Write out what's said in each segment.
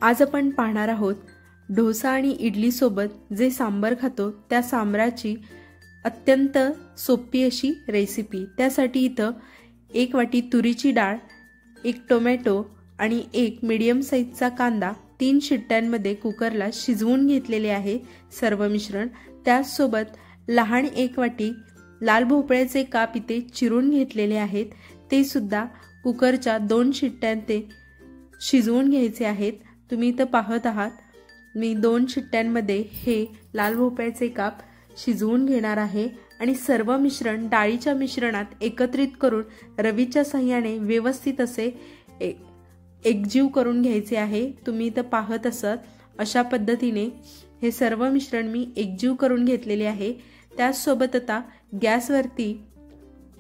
आज आपण पाहणार आहोत डोसा आणि इडली सोबत जे सांबार खातो त्या सांबाराची अत्यंत सोपी अशी रेसिपी। त्यासाठी इथं 1 वाटी तुरीची डाळ, 1 टोमॅटो आणि 1 मीडियम साईजचा कांदा 3 शिट्ट्यांमध्ये कुकरला शिजवून घेतलेले आहे सर्व मिश्रण। त्यासोबत लहान 1 वाटी लाल भोपळ्याचे काप इथे चिरून घेतलेले आहेत, ते सुद्धा कुकरच्या 2 शिट्ट्यांत ते शिजवून घ्यायचे आहेत। तुम्ही इथं पाहत आहात मी 2 शिट्ट्यांमध्ये हे लाल भोपळ्याचे काप शिजवून घेणार आहे आणि सर्व मिश्रण डाळीच्या मिश्रणात एकत्रित करून रवीच्या सहाय्याने व्यवस्थित असे एकजीव करून घ्यायचे आहे। तुम्ही इथं पाहत असत अशा पद्धतीने हे सर्व मिश्रण मी एकजीव करून घेतलेले आहे। त्यासोबत आता गॅसवरती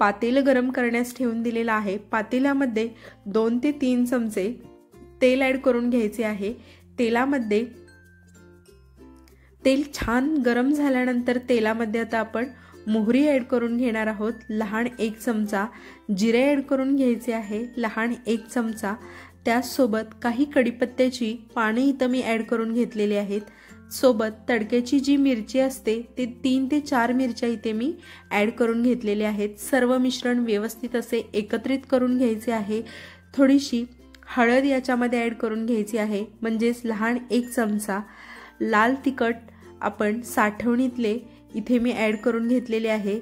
पातेलं गरम करण्यास ठेवून दिलेला आहे। पातेल्यामध्ये 2 ते 3 चमचे तेल ॲड करून घ्यायचे आहे। तेलामध्ये तेल छान गरम झाल्यानंतर तेलामध्ये आता आपण मोहरी ॲड करून घेणार आहोत। लहान 1 चमचा जिरे ॲड करून घ्यायचे आहे, लहान 1 चमचा। त्यासोबत काही कढीपत्त्याची पाने इथं मी ॲड करून घेतलेली आहेत। सोबत तडक्याची जी मिरची असते ते 3 ते 4 मिरच्या इथे मी ॲड करून घेतलेले आहेत। सर्व मिश्रण व्यवस्थित असे एकत्रित करून घ्यायचे आहे। थोडीशी हळद याच्यामध्ये ॲड करून घ्यायची आहे, म्हणजेच लहान 1 चमचा। लाल तिखट आपण साठवणीतले इथे मी ॲड करून घेतलेले आहे,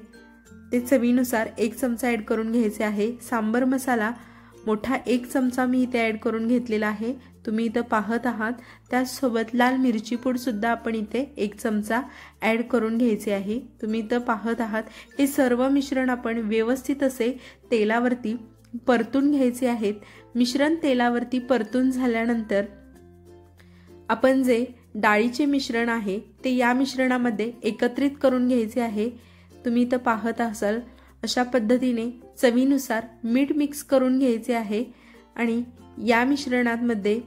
ते चवीनुसार 1 चमचा ॲड करून घ्यायचे आहे। सांबर मसाला मोठा 1 चमचा मी इथे ॲड करून घेतलेला आहे, तुम्ही इथं पाहत आहात। त्यासोबत लाल मिरची पूड सुद्धा आपण इथे 1 चमचा ॲड करून घ्यायचे आहे, तुम्ही इथं पाहत आहात। हे सर्व मिश्रण आपण व्यवस्थित असे तेलावरती परतून घ्यायचे आहेत। मिश्रण तेलावरती परतून झाल्यानंतर आपण जे डाळीचे मिश्रण आहे ते या मिश्रणामध्ये एकत्रित करून घ्यायचे आहे। तुम्ही इथं पाहत असाल अशा पद्धतीने चवीनुसार मीठ मिक्स करून घ्यायचे आहे आणि या मिश्रणामध्ये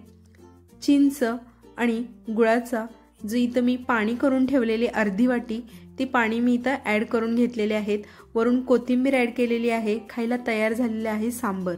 चिंच आणि गुळाचा जे इथं मी पाणी करून ठेवलेले अर्धी वाटी ते पाणी मी इथं ॲड करून घेतलेले आहेत। वरून कोथिंबीर ॲड केलेली आहे। खायला तयार झालेले आहे सांबर।